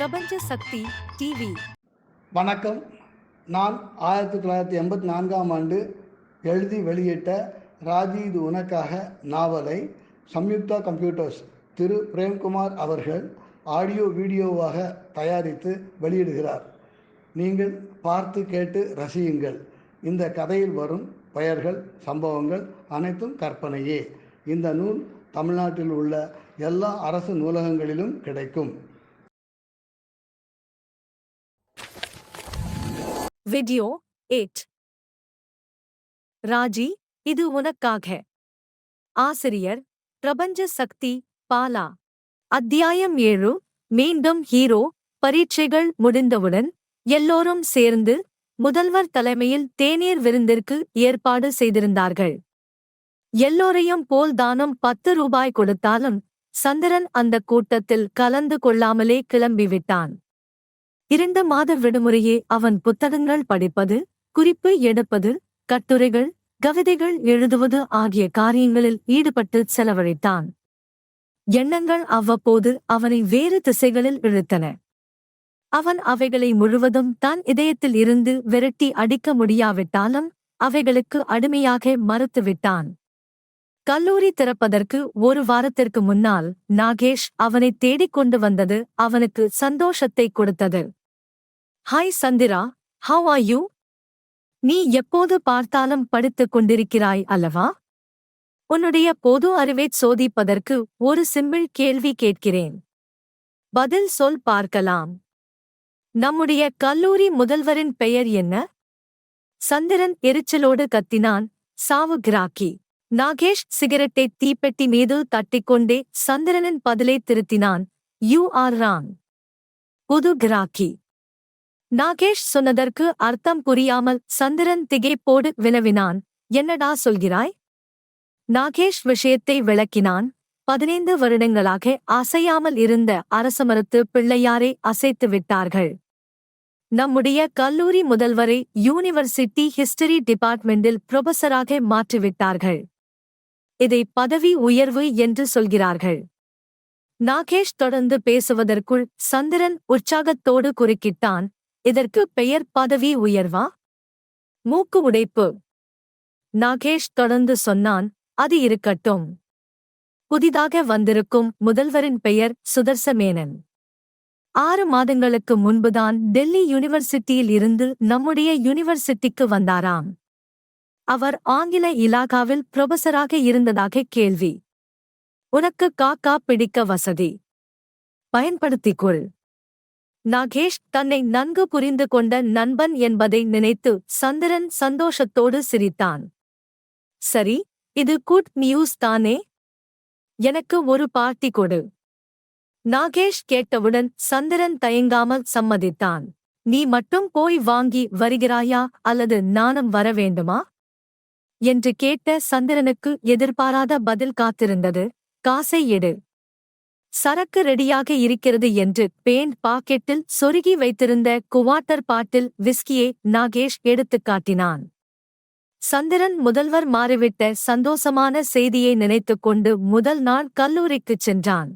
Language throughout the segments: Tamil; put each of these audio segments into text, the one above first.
பிரபஞ்ச சக்தி டிவி. வணக்கம். நான் 1984ஆம் ஆண்டு எழுதி வெளியிட்ட ராஜி இது உனக்காக நாவலை சம்யுக்தா கம்ப்யூட்டர்ஸ் திரு பிரேம்குமார் அவர்கள் ஆடியோ வீடியோவாக தயாரித்து வெளியிடுகிறார். நீங்கள் பார்த்து கேட்டு ரசியுங்கள். இந்த கதையில் வரும் பெயர்கள், சம்பவங்கள் அனைத்தும் கற்பனையே. இந்த நூல் தமிழ்நாட்டில் உள்ள எல்லா அரசு நூலகங்களிலும் கிடைக்கும். வீடியோ 8. ராஜி இது உனக்காக. ஆசிரியர் பிரபஞ்ச சக்தி பாலா. அத்தியாயம் 7. மீண்டும் ஹீரோ. பரீட்சைகள் முடிந்தவுடன் எல்லோரும் சேர்ந்து முதல்வர் தலைமையில் தேநீர் விருந்திற்கு ஏற்பாடு செய்திருந்தார்கள். எல்லோரையும் போல் தானம் 10 ரூபாய் கொடுத்தாலும் சந்திரன் அந்த கூட்டத்தில் கலந்து கொள்ளாமலே கிளம்பிவிட்டான். 2 மாத விடுமுறையே அவன் புத்தகங்கள் படிப்பது, குறிப்பு எடுப்பது, கட்டுரைகள், கவிதைகள் எழுதுவது ஆகிய காரியங்களில் ஈடுபட்டு செலவழித்தான். எண்ணங்கள் அவ்வப்போது அவனை வேறு திசைகளில் இழுத்தன. அவன் அவைகளை முழுவதும் தன் இதயத்தில் இருந்து விரட்டி அடிக்க முடியாவிட்டாலும் அவைகளுக்கு அடிமையாக மறுத்துவிட்டான். கல்லூரி திறப்பதற்கு 1 வாரத்திற்கு முன்னால் நாகேஷ் அவனை தேடிக்கொண்டு வந்தது அவனுக்கு சந்தோஷத்தை கொடுத்தது. Hi Chandra, how are you? நீ எப்போது பார்த்தாலும் படித்துக் கொண்டிருக்கிறாய் அல்லவா? உன்னுடைய பொது அறிவைச் சோதிப்பதற்கு ஒரு சிம்பிள் கேள்வி கேட்கிறேன். பதில் சொல் பார்க்கலாம். நம்முடைய கல்லூரி முதல்வரின் பெயர் என்ன? சந்திரன் எரிச்சலோடு கத்தினான். சாவு கிராக்கி. நாகேஷ் சிகரெட்டை தீப்பெட்டி மீது தட்டிக்கொண்டே சந்திரனின் பதிலை திருத்தினான். You are wrong. புது கிராக்கி. நாகேஷ் சொன்னதற்கு அர்த்தம் புரியாமல் சந்திரன் திகைப்போடு வினவினான். என்னடா சொல்கிறாய்? நாகேஷ் விஷயத்தை விளக்கினான். 15 வருடங்களாக அசையாமல் இருந்த அரசமரத்து பிள்ளையாரை அசைத்து விட்டார்கள். நம்முடைய கல்லூரி முதல்வரை யூனிவர்சிட்டி ஹிஸ்டரி டிபார்ட்மெண்டில் புரொஃபஸராக மாற்றிவிட்டார்கள். இதை பதவி உயர்வு என்று சொல்கிறார்கள். நாகேஷ் தொடர்ந்து பேசுவதற்குள் சந்திரன் உற்சாகத்தோடு குறுக்கிட்டான். இதற்கு பெயர் பதவி உயர்வா? மூக்கு உடைப்பு. நாகேஷ் தொடர்ந்து சொன்னான். அது இருக்கட்டும். புதிதாக வந்திருக்கும் முதல்வரின் பெயர் சுதர்சமேனன். 6 மாதங்களுக்கு முன்புதான் டெல்லி யூனிவர்சிட்டியில் இருந்து நம்முடைய யூனிவர்சிட்டிக்கு வந்தாராம். அவர் ஆங்கில இலாகாவில் புரொஃபஸராக இருந்ததாக கேள்வி. உனக்கு காக்கா பிடிக்க வசதி. பயன்படுத்திக்கொள். நாகேஷ் தன்னை நன்கு புரிந்து கொண்ட நண்பன் என்பதை நினைத்து சந்திரன் சந்தோஷத்தோடு சிரித்தான். சரி, இது குட் நியூஸ் தானே? எனக்கு ஒரு பார்ட்டி கொடு. நாகேஷ் கேட்டவுடன் சந்திரன் தயங்காமல் சம்மதித்தான். நீ மட்டும் போய் வாங்கி வருகிறாயா அல்லது நானும் வர வேண்டுமா என்று கேட்ட சந்திரனுக்கு எதிர்பாராத பதில் காத்திருந்தது. காசை எடு. சரக்கு ரெடியாக இருக்கிறது என்று பேண்ட் பாக்கெட்டில் சொருகி வைத்திருந்த குவார்ட்டர் பாட்டில் விஸ்கியை நாகேஷ் எடுத்துக் காட்டினான். சந்திரன் முதல்வர் மாறிவிட்ட சந்தோஷமான செய்தியை நினைத்துக்கொண்டு முதல் நாள் கல்லூரிக்குச் சென்றான்.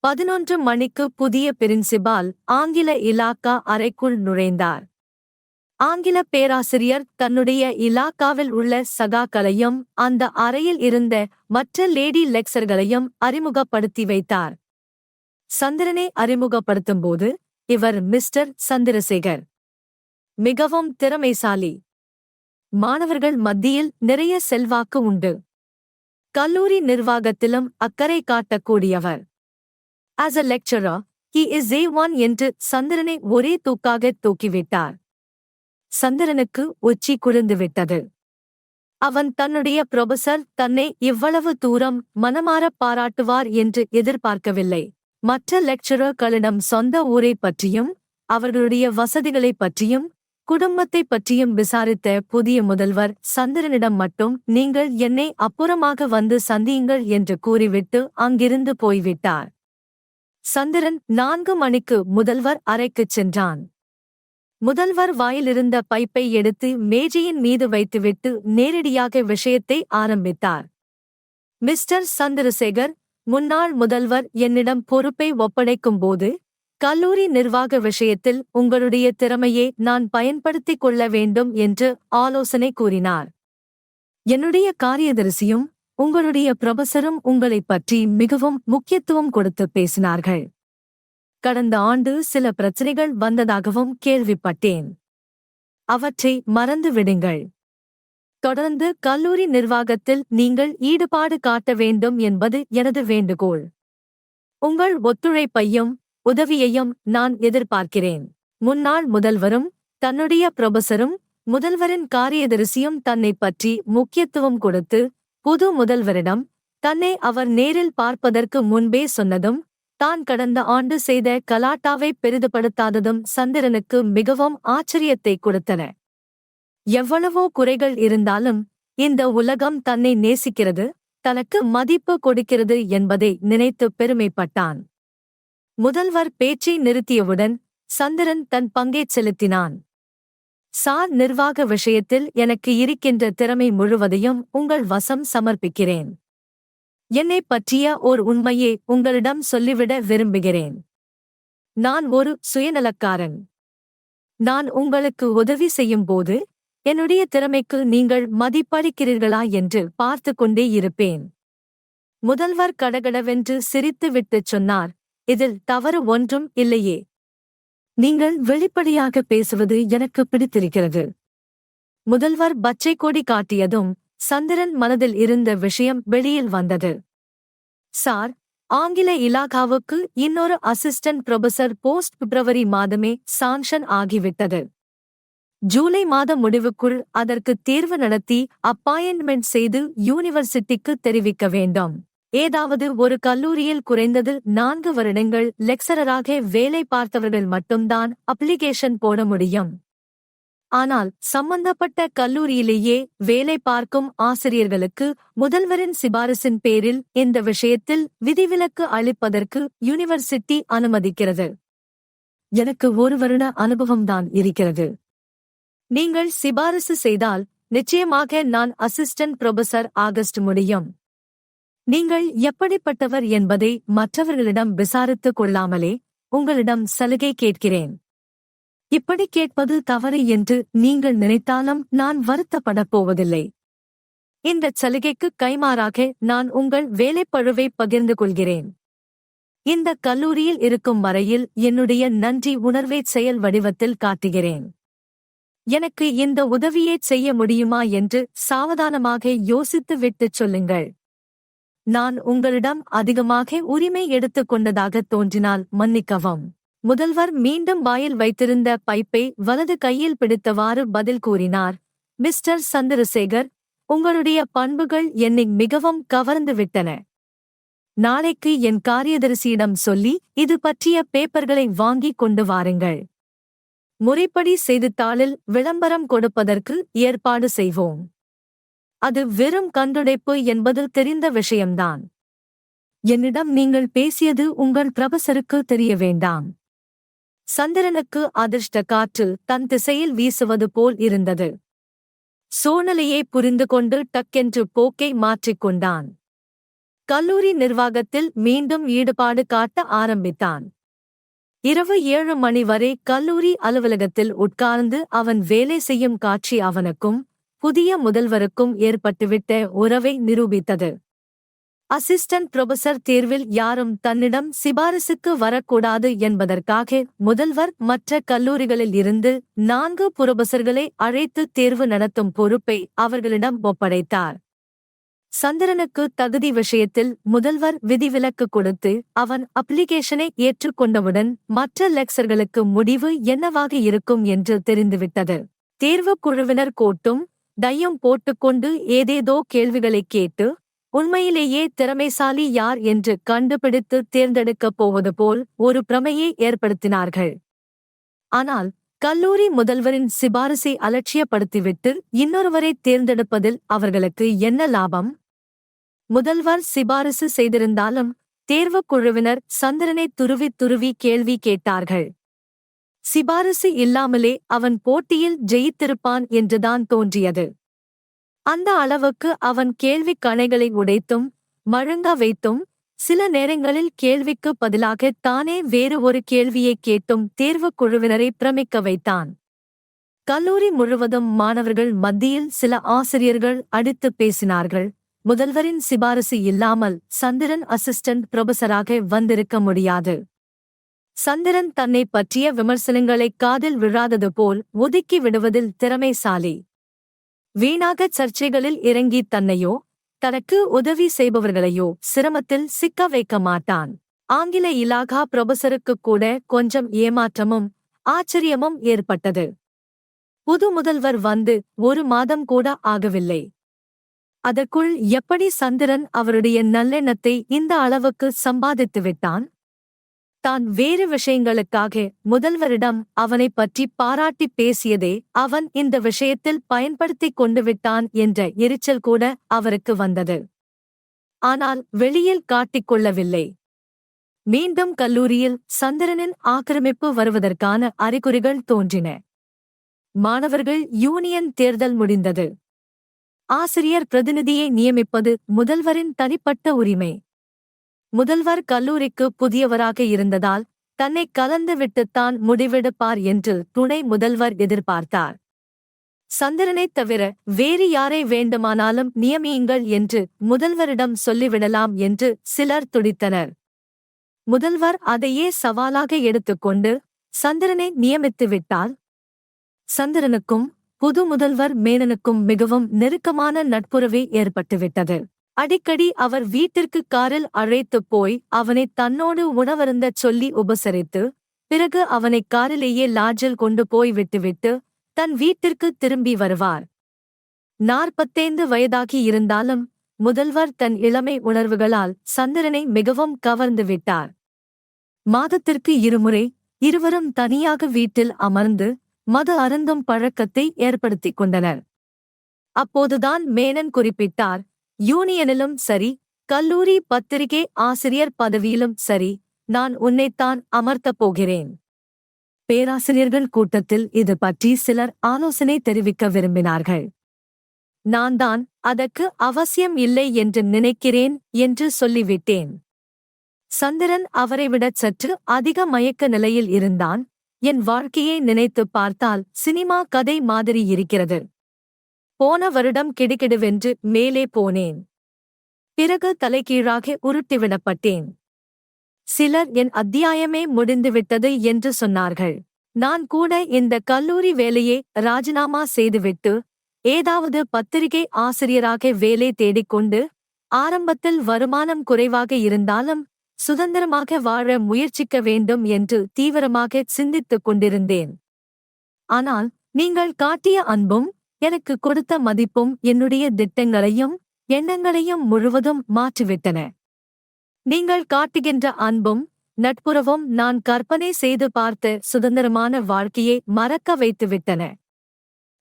11 மணிக்கு புதிய பிரின்சிபால் ஆங்கில இலாக்கா அறைக்குள் நுழைந்தார். ஆங்கில பேராசிரியர் தன்னுடைய இலாக்காவில் உள்ள சகாக்களையும் அந்த அறையில் இருந்த மற்ற லேடி லெக்சர்களையும் அறிமுகப்படுத்தி வைத்தார். சந்திரனை அறிமுகப்படுத்தும்போது, இவர் மிஸ்டர் சந்திரசேகர். மிகவும் திறமைசாலி. மாணவர்கள் மத்தியில் நிறைய செல்வாக்கு உண்டு. கல்லூரி நிர்வாகத்திலும் அக்கறை காட்டக்கூடியவர். As a lecturer, he is A1 என்று சந்திரனை ஒரே தூக்காக தூக்கிவிட்டார். சந்திரனுக்கு உச்சி குளிர்ந்துவிட்டது. அவன் தன்னுடைய புரொஃபஸர் தன்னை இவ்வளவு தூரம் மனமாரப் பாராட்டுவார் என்று எதிர்பார்க்கவில்லை. மற்ற லெக்சரர்களிடம் சொந்த ஊரைப் பற்றியும் அவர்களுடைய வசதிகளைப் பற்றியும் குடும்பத்தைப் பற்றியும் விசாரித்த புதிய முதல்வர் சந்திரனிடம் மட்டும் நீங்கள் என்னை அப்புறமாக வந்து சந்தியுங்கள் என்று கூறிவிட்டு அங்கிருந்து போய்விட்டார். சந்திரன் 4 மணிக்கு முதல்வர் அறைக்குச் சென்றான். முதல்வர் வாயிலிருந்த பைப்பை எடுத்து மேஜையின் மீது வைத்துவிட்டு நேரடியாக விஷயத்தை ஆரம்பித்தார். மிஸ்டர் சந்திரசேகர், முன்னாள் முதல்வர் என்னிடம் பொறுப்பை ஒப்படைக்கும்போது கல்லூரி நிர்வாக விஷயத்தில் உங்களுடைய திறமையை நான் பயன்படுத்திக் கொள்ள வேண்டும் என்று ஆலோசனை கூறினார். என்னுடைய காரியதரிசியும் உங்களுடைய புரொஃபசரும் உங்களைப் பற்றி மிகவும் முக்கியத்துவம் கொடுத்து பேசினார்கள். கடந்த ஆண்டு சில பிரச்சனைகள் வந்ததாகவும் கேள்விப்பட்டேன். அவற்றை மறந்து விடுங்கள். தொடர்ந்து கல்லூரி நிர்வாகத்தில் நீங்கள் ஈடுபாடு காட்ட வேண்டும் என்பது எனது வேண்டுகோள். உங்கள் ஒத்துழைப்பையும் உதவியையும் நான் எதிர்பார்க்கிறேன். முன்னாள் முதல்வரும் தன்னுடைய புரொஃபசரும் முதல்வரின் காரியதரிசியும் தன்னைப் பற்றி முக்கியத்துவம் கொடுத்து புது முதல்வரிடம் தன்னை அவர் நேரில் பார்ப்பதற்கு முன்பே சொன்னதும் தான் கடந்த ஆண்டு செய்த கலாட்டாவை பெரிதுபடுத்தாததும் சந்திரனுக்கு மிகவும் ஆச்சரியத்தை கொடுத்தன. எவ்வளவோ குறைகள் இருந்தாலும் இந்த உலகம் தன்னை நேசிக்கிறது, தனக்கு மதிப்பு கொடுக்கிறது என்பதை நினைத்து பெருமைப்பட்டான். முதல்வர் பேச்சை நிறுத்தியவுடன் சந்திரன் தன் பங்கைச் செலுத்தினான். சார், நிர்வாக விஷயத்தில் எனக்கு இருக்கின்ற திறமை முழுவதையும் உங்கள் வசம் சமர்ப்பிக்கிறேன். என்னைப் பற்றிய ஓர் உண்மையை உங்களிடம் சொல்லிவிட விரும்புகிறேன். நான் ஒரு சுயநலக்காரன். நான் உங்களுக்கு உதவி செய்யும்போது என்னுடைய திறமைக்கு நீங்கள் மதிப்பளிக்கிறீர்களா என்று பார்த்து கொண்டே இருப்பேன். முதல்வர் கடகடவென்று சிரித்துவிட்டுச் சொன்னார், இதில் தவறு ஒன்றும் இல்லையே. நீங்கள் வெளிப்படையாக பேசுவது எனக்கு பிடித்திருக்கிறது. முதல்வர் பச்சை கொடி காட்டியதும் சந்திரன் மனதில் இருந்த விஷயம் வெளியில் வந்தது. சார், ஆங்கில இலாகாவுக்கு இன்னொரு அசிஸ்டன்ட் புரொஃபசர் போஸ்ட் பிப்ரவரி மாதமே சாங்ஷன் ஆகிவிட்டது. ஜூலை மாத முடிவுக்குள் அதற்கு தேர்வு நடத்தி அப்பாயின்மெண்ட் செய்து யூனிவர்சிட்டிக்கு தெரிவிக்க வேண்டும். ஏதாவது ஒரு கல்லூரியில் குறைந்தது 4 வருடங்கள் லெக்சரராக வேலை பார்த்தவர்கள் மட்டும்தான் அப்ளிகேஷன் போட முடியும். ஆனால் சம்பந்தப்பட்ட கல்லூரியிலேயே வேலை பார்க்கும் ஆசிரியர்களுக்கு முதல்வரின் சிபாரிசின் பேரில் இந்த விஷயத்தில் விதிவிலக்கு அளிப்பதற்கு யூனிவர்சிட்டி அனுமதிக்கிறது. எனக்கு 1 வருட அனுபவம்தான் இருக்கிறது. நீங்கள் சிபாரிசு செய்தால் நிச்சயமாக நான் அசிஸ்டன்ட் புரொஃபசர் ஆகஸ்ட் முடியும். நீங்கள் எப்படிப்பட்டவர் என்பதை மற்றவர்களிடம் விசாரித்துக் கொள்ளாமலே உங்களிடம் சலுகை கேட்கிறேன். இப்படி கேட்பது தவறு என்று நீங்கள் நினைத்தாலும் நான் வருத்தப்படப் போவதில்லை. இந்தச் சலுகைக்கு கைமாறாக நான் உங்கள் வேலைப்பழுவை பகிர்ந்து கொள்கிறேன். இந்த கல்லூரியில் இருக்கும் வரையில் என்னுடைய நன்றி உணர்வை செயல் வடிவத்தில் காட்டுகிறேன். எனக்கு இந்த உதவியைச் செய்ய முடியுமா என்று சாவதானமாக யோசித்து விட்டுச் சொல்லுங்கள். நான் உங்களிடம் அதிகமாக உரிமை எடுத்துக் கொண்டதாக தோன்றினால் மன்னிக்கவும். முதல்வர் மீண்டும் வாயில் வைத்திருந்த பைப்பை வலது கையில் பிடித்தவாறு பதில் கூறினார், மிஸ்டர் சந்திரசேகர், உங்களுடைய பண்புகள் என்னை மிகவும் கவர்ந்து விட்டன. நாளைக்கு என் காரியதரிசியிடம் சொல்லி இது பற்றிய பேப்பர்களை வாங்கிக் கொண்டு வாருங்கள். முறைப்படி செய்தித்தாளில் விளம்பரம் கொடுப்பதற்கு ஏற்பாடு செய்வோம். அது வெறும் கண்டுடைப்பு என்பது தெரிந்த விஷயம்தான். என்னிடம் நீங்கள் பேசியது உங்கள் புரொஃபசருக்கு தெரிய வேண்டாம். சந்திரனுக்கு அதிர்ஷ்ட காற்று தன் திசையில் வீசுவது போல் இருந்தது. சூழ்நிலையை புரிந்து கொண்டு டக்கென்று போக்கை மாற்றிக்கொண்டான். கல்லூரி நிர்வாகத்தில் மீண்டும் ஈடுபாடு காட்ட ஆரம்பித்தான். இரவு 7 மணி வரை கல்லூரி அலுவலகத்தில் உட்கார்ந்து அவன் வேலை செய்யும் காட்சி அவனுக்கும் புதிய முதல்வருக்கும் ஏற்பட்டுவிட்ட உறவை நிரூபித்தது. அசிஸ்டன்ட் புரொஃபசர் தேர்வில் யாரும் தன்னிடம் சிபாரிசுக்கு வரக்கூடாது என்பதற்காக முதல்வர் மற்ற கல்லூரிகளில் இருந்து 4 புரொஃபசர்களை அழைத்து தேர்வு நடத்தும் பொறுப்பை அவர்களிடம் ஒப்படைத்தார். சந்திரனுக்கு தகுதி விஷயத்தில் முதல்வர் விதிவிலக்கு கொடுத்து அவன் அப்ளிகேஷனை ஏற்றுக்கொண்டவுடன் மற்ற லெக்சர்களுக்கு முடிவு என்னவாக இருக்கும் என்று தெரிந்துவிட்டது. தேர்வுக் குழுவினர் கோட்டும் டையும் போட்டுக்கொண்டு ஏதேதோ கேள்விகளைக் கேட்டு உண்மையிலேயே திறமைசாலி யார் என்று கண்டுபிடித்து தேர்ந்தெடுக்கப் போவது போல் ஒரு பிரமையை ஏற்படுத்தினார்கள். ஆனால் கல்லூரி முதல்வரின் சிபாரிசை அலட்சியப்படுத்திவிட்டு இன்னொருவரை தேர்ந்தெடுப்பதில் அவர்களுக்கு என்ன லாபம்? முதல்வர் சிபாரிசு செய்திருந்தாலும் தேர்வுக் குழுவினர் சந்திரனை துருவி துருவி கேள்வி கேட்டார்கள். சிபாரிசு இல்லாமலே அவன் போட்டியில் ஜெயித்திருப்பான் என்றுதான் தோன்றியது. அந்த அளவுக்கு அவன் கேள்விக் கணைகளை உடைத்தும் மழுங்க வைத்தும் சில நேரங்களில் கேள்விக்கு பதிலாக தானே வேறு ஒரு கேள்வியை கேட்டும் தேர்வுக் குழுவினரை பிரமிக்க வைத்தான். கல்லூரி முழுவதும் மாணவர்கள் மத்தியில் சில ஆசிரியர்கள் அடித்துப் பேசினார்கள். முதல்வரின் சிபாரிசு இல்லாமல் சந்திரன் அசிஸ்டன்ட் புரொஃபசராக வந்திருக்க முடியாது. சந்திரன் தன்னை பற்றிய விமர்சனங்களை காதில் விழாதது போல் ஒதுக்கி விடுவதில் திறமைசாலி. வீணாக சர்ச்சைகளில் இறங்கி தன்னையோ தனக்கு உதவி செய்பவர்களையோ சிரமத்தில் சிக்க வைக்க மாட்டான். ஆங்கில இலாகா புரொஃபசருக்குக் கூட கொஞ்சம் ஏமாற்றமும் ஆச்சரியமும் ஏற்பட்டது. புது முதல்வர் வந்து 1 மாதம் கூட ஆகவில்லை. அதற்குள் எப்படி சந்திரன் அவருடைய நல்லெண்ணத்தை இந்த அளவுக்கு சம்பாதித்து விட்டான்? தான் வேறு விஷயங்களுக்காக முதல்வரிடம் அவனைப் பற்றி பாராட்டி பேசியதே அவன் இந்த விஷயத்தில் பயன்படுத்திக் கொண்டு விட்டான் என்ற எரிச்சல் கூட அவருக்கு வந்தது. ஆனால் வெளியில் காட்டிக்கொள்ளவில்லை. மீண்டும் கல்லூரியில் சந்திரனின் ஆக்கிரமிப்பு வருவதற்கான அறிகுறிகள் தோன்றின. மாணவர்கள் யூனியன் தேர்தல் முடிந்தது. ஆசிரியர் பிரதிநிதியை நியமிப்பது முதல்வரின் தனிப்பட்ட உரிமை. முதல்வர் கல்லூரிக்கு புதியவராக இருந்ததால் தன்னை கலந்துவிட்டுத்தான் முடிவெடுப்பார் என்று துணை முதல்வர் எதிர்பார்த்தார். சந்திரனைத் தவிர வேறு யாரை வேண்டுமானாலும் நியமியுங்கள் என்று முதல்வரிடம் சொல்லிவிடலாம் என்று சிலர் துடித்தனர். முதல்வர் அதையே சவாலாக எடுத்துக்கொண்டு சந்திரனை நியமித்துவிட்டால் சந்திரனுக்கும் புது முதல்வர் மேனனுக்கும் மிகவும் நெருக்கமான நட்புறவே ஏற்பட்டுவிட்டது. அடிக்கடி அவர் வீட்டிற்கு காரில் அழைத்துப் போய் அவனை தன்னோடு உணவருந்தச் சொல்லி உபசரித்து பிறகு அவனை காரிலேயே லாட்ஜில் கொண்டு போய் விட்டுவிட்டு தன் வீட்டிற்கு திரும்பி வருவார். 45 வயதாகி இருந்தாலும் முதல்வர் தன் இளமை உணர்வுகளால் சந்திரனை மிகவும் கவர்ந்து விட்டார். மாதத்திற்கு 2 முறை இருவரும் தனியாக வீட்டில் அமர்ந்து மது அருந்தும் பழக்கத்தை ஏற்படுத்திக் கொண்டனர். அப்போதுதான் மேனன் குறிப்பிட்டார், யூனியனிலும் சரி கல்லூரி பத்திரிகை ஆசிரியர் பதவியிலும் சரி நான் உன்னைத்தான் அமர்த்தப் போகிறேன். பேராசிரியர்கள் கூட்டத்தில் இது பற்றி சிலர் ஆலோசனை தெரிவிக்க விரும்பினார்கள். நான் தான் அதற்கு அவசியம் இல்லை என்று நினைக்கிறேன் என்று சொல்லிவிட்டேன். சந்திரன் அவரைவிடச் சற்று அதிக மயக்க நிலையில் இருந்தான். என் வாழ்க்கையை நினைத்துப் பார்த்தால் சினிமா கதை மாதிரி இருக்கிறது. போன வருடம் கிடுகிடுவென்று மேலே போனேன். பிறகு தலைகீழாக உருட்டிவிடப்பட்டேன். சிலர் என் அத்தியாயமே முடிந்துவிட்டது என்று சொன்னார்கள். நான் கூட இந்த கல்லூரி வேலையை ராஜினாமா செய்துவிட்டு ஏதாவது பத்திரிகை ஆசிரியராக வேலை தேடிக்கொண்டு ஆரம்பத்தில் வருமானம் குறைவாக இருந்தாலும் சுதந்திரமாக வாழ முயற்சிக்க வேண்டும் என்று தீவிரமாக சிந்தித்துக் கொண்டிருந்தேன். ஆனால் நீங்கள் காட்டிய அன்பும் எனக்கு கொடுத்த மதிப்பும் என்னுடைய திட்டங்களையும் எண்ணங்களையும் முழுவதும் மாற்றிவிட்டன. நீங்கள் காட்டுகின்ற அன்பும் நட்புறவும் நான் கற்பனை செய்து பார்த்த சுதந்திரமான வாழ்க்கையை மறக்க வைத்துவிட்டன.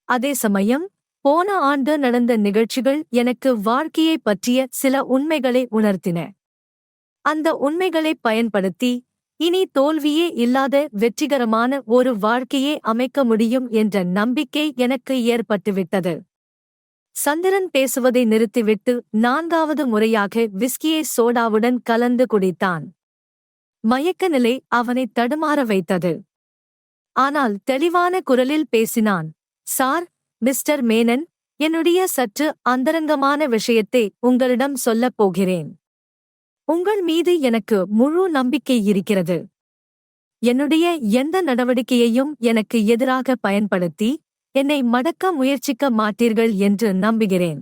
அதே சமயம் போன ஆண்டு நடந்த நிகழ்ச்சிகள் எனக்கு வாழ்க்கையைப் பற்றிய சில உண்மைகளை உணர்த்தின. அந்த உண்மைகளைப் பயன்படுத்தி இனி தோல்வியே இல்லாத வெற்றிகரமான ஒரு வாழ்க்கையை அமைக்க முடியும் என்ற நம்பிக்கை எனக்கு ஏற்பட்டுவிட்டது. சந்திரன் பேசுவதை நிறுத்திவிட்டு 4வது முறையாக விஸ்கியை சோடாவுடன் கலந்து குடித்தான். மயக்க நிலை அவனை தடுமாற வைத்தது. ஆனால் தெளிவான குரலில் பேசினான். சார், மிஸ்டர் மேனன், என்னுடைய சற்று அந்தரங்கமான விஷயத்தை உங்களிடம் சொல்லப் போகிறேன். உங்கள் மீது எனக்கு முழு நம்பிக்கை இருக்கிறது. என்னுடைய எந்த நடவடிக்கையையும் எனக்கு எதிராக பயன்படுத்தி என்னை மடக்க முயற்சிக்க மாட்டீர்கள் என்று நம்புகிறேன்.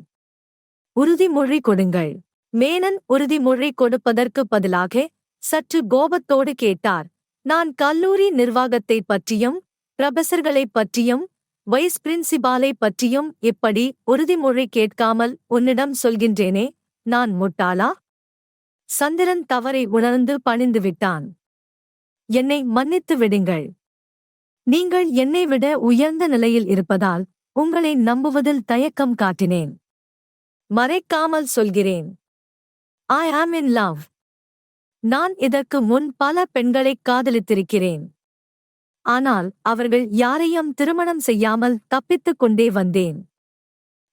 உறுதிமொழி கொடுங்கள். மேனன் உறுதிமொழி கொடுப்பதற்கு பதிலாக சற்று கோபத்தோடு கேட்டார். நான் கல்லூரி நிர்வாகத்தைப் பற்றியும் புரொஃபசர்களைப் பற்றியும் வைஸ் பிரின்சிபாலை பற்றியும் இப்படி உறுதிமொழி கேட்காமல் உன்னிடம் சொல்கின்றேனே, நான் முட்டாளா? சந்திரன் தவறை உணர்ந்து பணிந்துவிட்டான். என்னை மன்னித்து விடுங்கள். நீங்கள் என்னை விட உயர்ந்த நிலையில் இருப்பதால் உங்களை நம்புவதில் தயக்கம் காட்டினேன். மறைக்காமல் சொல்கிறேன். ஐ ஆம் இன் லவ். நான் இதற்கு முன் பல பெண்களைக் காதலித்திருக்கிறேன். ஆனால் அவர்கள் யாரையும் திருமணம் செய்யாமல் தப்பித்துக் கொண்டே வந்தேன்.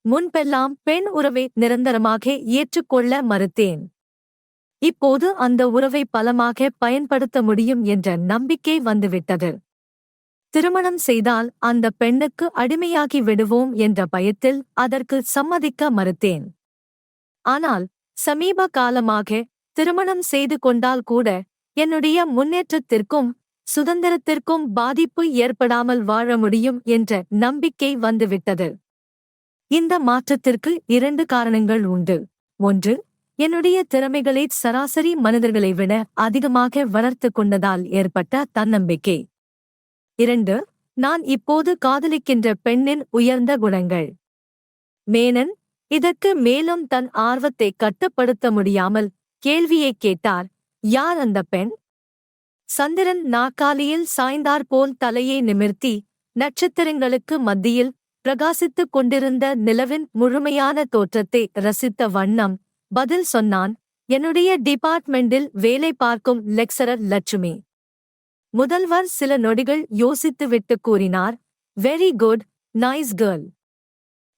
முன்பெல்லாம் பெண் உறவை நிரந்தரமாக ஏற்றுக்கொள்ள மறுத்தேன். இப்போது அந்த உறவை பலமாக பயன்படுத்த முடியும் என்ற நம்பிக்கை வந்துவிட்டது. திருமணம் செய்தால் அந்த பெண்ணுக்கு அடிமையாகி விடுவோம் என்ற பயத்தில் அதற்கு சம்மதிக்க மறுத்தேன். ஆனால் சமீப காலமாக திருமணம் செய்து கொண்டால் கூட என்னுடைய முன்னேற்றத்திற்கும் சுதந்திரத்திற்கும் பாதிப்பு ஏற்படாமல் வாழ முடியும் என்ற நம்பிக்கை வந்துவிட்டது. இந்த மாற்றத்திற்கு 2 காரணங்கள் உண்டு. 1. என்னுடைய திறமைகளை சராசரி மனிதர்களை விட அதிகமாக வளர்த்து கொண்டதால் ஏற்பட்ட தன்னம்பிக்கை. 2. நான் இப்போது காதலிக்கின்ற பெண்ணின் உயர்ந்த குணங்கள். மேனன் இதற்கு மேலும் தன் ஆர்வத்தை கட்டுப்படுத்த முடியாமல் கேள்வியைக் கேட்டார். யார் அந்த பெண்? சந்திரன் நாற்காலியில் சாய்ந்தாற்போல் தலையை நிமிர்த்தி நட்சத்திரங்களுக்கு மத்தியில் பிரகாசித்துக் கொண்டிருந்த நிலவின் முழுமையான தோற்றத்தை ரசித்த வண்ணம் பதில் சொன்னான். என்னுடைய டிபார்ட்மெண்டில் வேலை பார்க்கும் லெக்சரர் லட்சுமி. முதல்வர் சில நொடிகள் யோசித்துவிட்டு கூறினார். Very good, nice girl.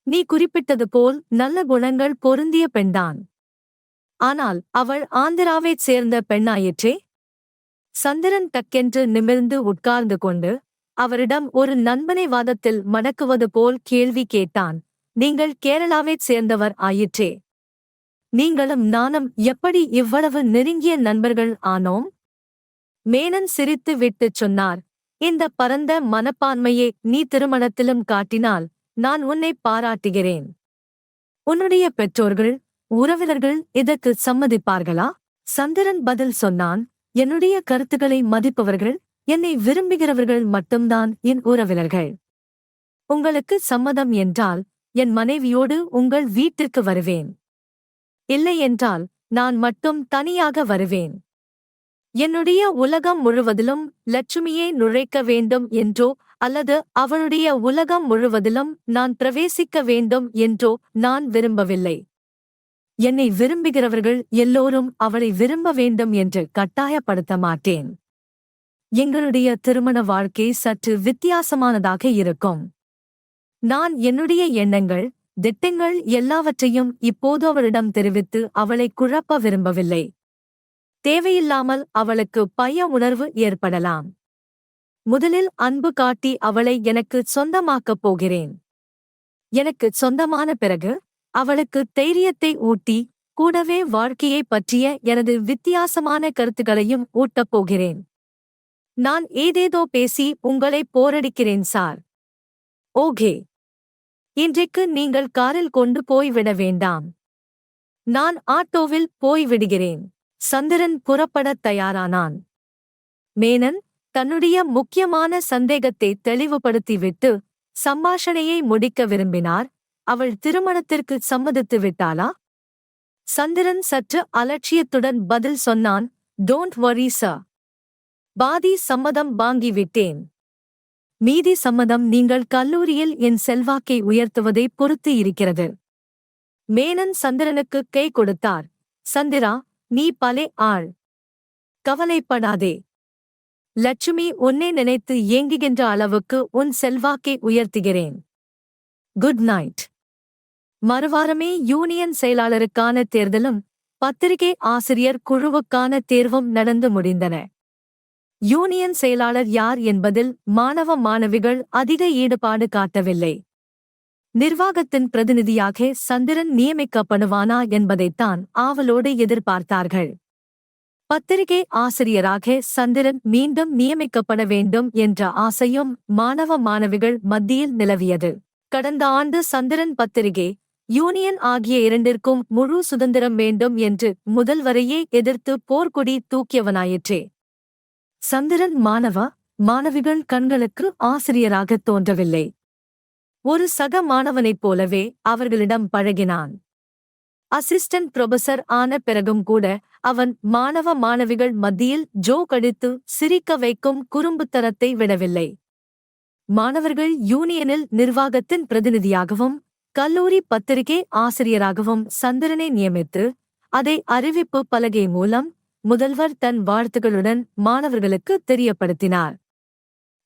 நீ குறிப்பிட்டது போல் நல்ல குணங்கள் பொருந்திய பெண்தான். ஆனால் அவள் ஆந்திராவைச் சேர்ந்த பெண்ணாயிற்றே. சந்திரன் டக்கென்று நிமிர்ந்து உட்கார்ந்து கொண்டு அவரிடம் ஒரு நண்பனை வாதத்தில் மடக்குவது போல் கேள்வி கேட்டான். நீங்கள் கேரளாவைச் சேர்ந்தவர் ஆயிற்றே. நீங்களும் நானும் எப்படி இவ்வளவு நெருங்கிய நண்பர்கள் ஆனோம்? மேனன் சிரித்து விட்டுச் சொன்னார். இந்த பரந்த மனப்பான்மையை நீ திருமணத்திலும் காட்டினால் நான் உன்னை பாராட்டுகிறேன். உன்னுடைய பெற்றோர்கள், உறவினர்கள் இதற்கு சம்மதிப்பார்களா? சந்திரன் பதில் சொன்னான். என்னுடைய கருத்துக்களை மதிப்பவர்கள், என்னை விரும்புகிறவர்கள் மட்டும்தான் என் உறவினர்கள். உங்களுக்கு சம்மதம் என்றால் என் மனைவியோடு உங்கள் வீட்டிற்கு வருவேன். இல்லை என்றால் நான் மட்டும் தனியாக வருவேன். என்னுடைய உலகம் முழுவதிலும் லட்சுமியை நுழைக்க வேண்டும் என்றோ அல்லது அவளுடைய உலகம் முழுவதிலும் நான் பிரவேசிக்க வேண்டும் என்றோ நான் விரும்பவில்லை. என்னை விரும்புகிறவர்கள் எல்லோரும் அவளை விரும்ப வேண்டும் என்று கட்டாயப்படுத்த மாட்டேன். எங்களுடைய திருமண வாழ்க்கை சற்று வித்தியாசமானதாக இருக்கும். நான் என்னுடைய எண்ணங்கள், திட்டங்கள் எல்லாவற்றையும் இப்போது அவளிடம் தெரிவித்து அவளை குழப்ப விரும்பவில்லை. தேவையில்லாமல் அவளுக்கு பய உணர்வு ஏற்படலாம். முதலில் அன்பு காட்டி அவளை எனக்கு சொந்தமாக்கப் போகிறேன். எனக்கு சொந்தமான பிறகு அவளுக்கு தைரியத்தை ஊட்டி கூடவே வாழ்க்கையை பற்றிய எனது வித்தியாசமான கருத்துக்களையும் ஊட்டப் போகிறேன். நான் ஏதேதோ பேசி உங்களை போரடிக்கிறேன் சார். ஓகே. இன்றைக்கு நீங்கள் காரில் கொண்டு போய்விட வேண்டாம். நான் ஆட்டோவில் போய்விடுகிறேன். சந்திரன் புறப்படத் தயாரானான். மேனன் தன்னுடைய முக்கியமான சந்தேகத்தை தெளிவுபடுத்திவிட்டு சம்பாஷணையை முடிக்க விரும்பினார். அவள் திருமணத்திற்கு சம்மதித்து விட்டாளா? சந்திரன் சற்று அலட்சியத்துடன் பதில் சொன்னான். Don't worry sir. பாதி சம்மதம் வாங்கிவிட்டேன். மீதி சம்மதம் நீங்கள் கல்லூரியில் என் செல்வாக்கை உயர்த்துவதை பொறுத்து இருக்கிறது. மேனன் சந்திரனுக்கு கை கொடுத்தார். சந்திரா, நீ பலே ஆள். கவலைப்படாதே. லட்சுமி உன்னை நினைத்து ஏங்குகின்ற அளவுக்கு உன் செல்வாக்கை உயர்த்துகிறேன். Good night. மறுவாரமே யூனியன் செயலாளருக்கான தேர்தலும் பத்திரிகை ஆசிரியர் குழுவுக்கான தேர்வும் நடந்து முடிந்தன. யூனியன் செயலாளர் யார் என்பதில் மாணவ மாணவிகள் அதிக ஈடுபாடு காட்டவில்லை. நிர்வாகத்தின் பிரதிநிதியாக சந்திரன் நியமிக்கப்படுவானா என்பதைத்தான் ஆவலோடு எதிர்பார்த்தார்கள். பத்திரிகை ஆசிரியராக சந்திரன் மீண்டும் நியமிக்கப்பட வேண்டும் என்ற ஆசையும் மாணவ மாணவிகள் மத்தியில் நிலவியது. கடந்த ஆண்டு சந்திரன் பத்திரிகை, யூனியன் ஆகிய இரண்டிற்கும் முழு சுதந்திரம் வேண்டும் என்று முதல்வரையே எதிர்த்து போர்க்கொடி தூக்கியவனாயிற்றே. சந்திரன் மாணவ மாணவிகள் கண்களுக்கு ஆசிரியராகத் தோன்றவில்லை. ஒரு சக மாணவனைப் போலவே அவர்களிடம் பழகினான். அசிஸ்டன்ட் புரொஃபசர் ஆன பிறகும் கூட அவன் மாணவ மாணவிகள் மத்தியில் ஜோக் அடித்து சிரிக்க வைக்கும் குறும்புத்தனத்தை விடவில்லை. மாணவர்கள் யூனியனில் நிர்வாகத்தின் பிரதிநிதியாகவும் கல்லூரி பத்திரிகை ஆசிரியராகவும் சந்திரனை நியமித்து அதை அறிவிப்பு பலகை மூலம் முதல்வர் தன் வாழ்த்துகளுடன் மாணவர்களுக்கு தெரியப்படுத்தினார்.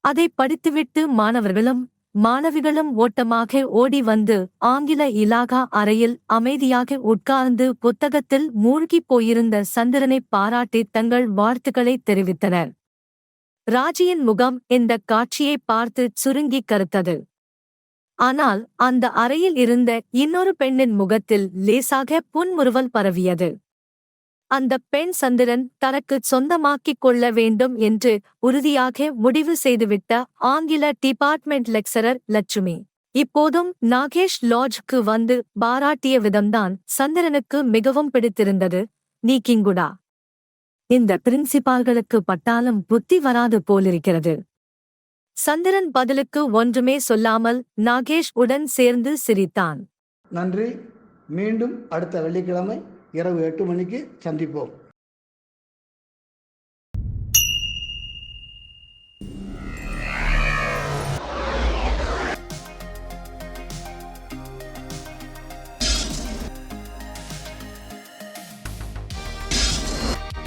அதை படித்துவிட்டு மாணவர்களும் மாணவிகளும் ஓட்டமாக ஓடி வந்து ஆங்கில இலாகா அறையில் அமைதியாக உட்கார்ந்து புத்தகத்தில் மூழ்கிப் போயிருந்த சந்திரனைப் பாராட்டி தங்கள் வாழ்த்துக்களை தெரிவித்தனர். ராஜியின் முகம் இந்தக் காட்சியைப் பார்த்து சுருங்கிக் கருத்தது. ஆனால் அந்த அறையில் இருந்த இன்னொரு பெண்ணின் முகத்தில் லேசாக புன்முறுவல் பரவியது. அந்தப் பெண் சந்திரன் தனக்குச் சொந்தமாக்கிக் கொள்ள வேண்டும் என்று உறுதியாக முடிவு செய்துவிட்ட ஆங்கில டிபார்ட்மெண்ட் லெக்சரர் லட்சுமி. இப்போதும் நாகேஷ் லாட்ஜ்க்கு வந்து பாராட்டிய விதம்தான் சந்திரனுக்கு மிகவும் பிடித்திருந்தது. நீ கிங்குடா. இந்த பிரின்சிபால்களுக்கு பட்டாலும் புத்தி வராது போலிருக்கிறது. சந்திரன் பதிலுக்கு ஒன்றுமே சொல்லாமல் நாகேஷ் உடன் சேர்ந்து சிரித்தான். நன்றி. மீண்டும் அடுத்த வெள்ளிக்கிழமை இரவு 8 மணிக்கு சந்திப்போம்.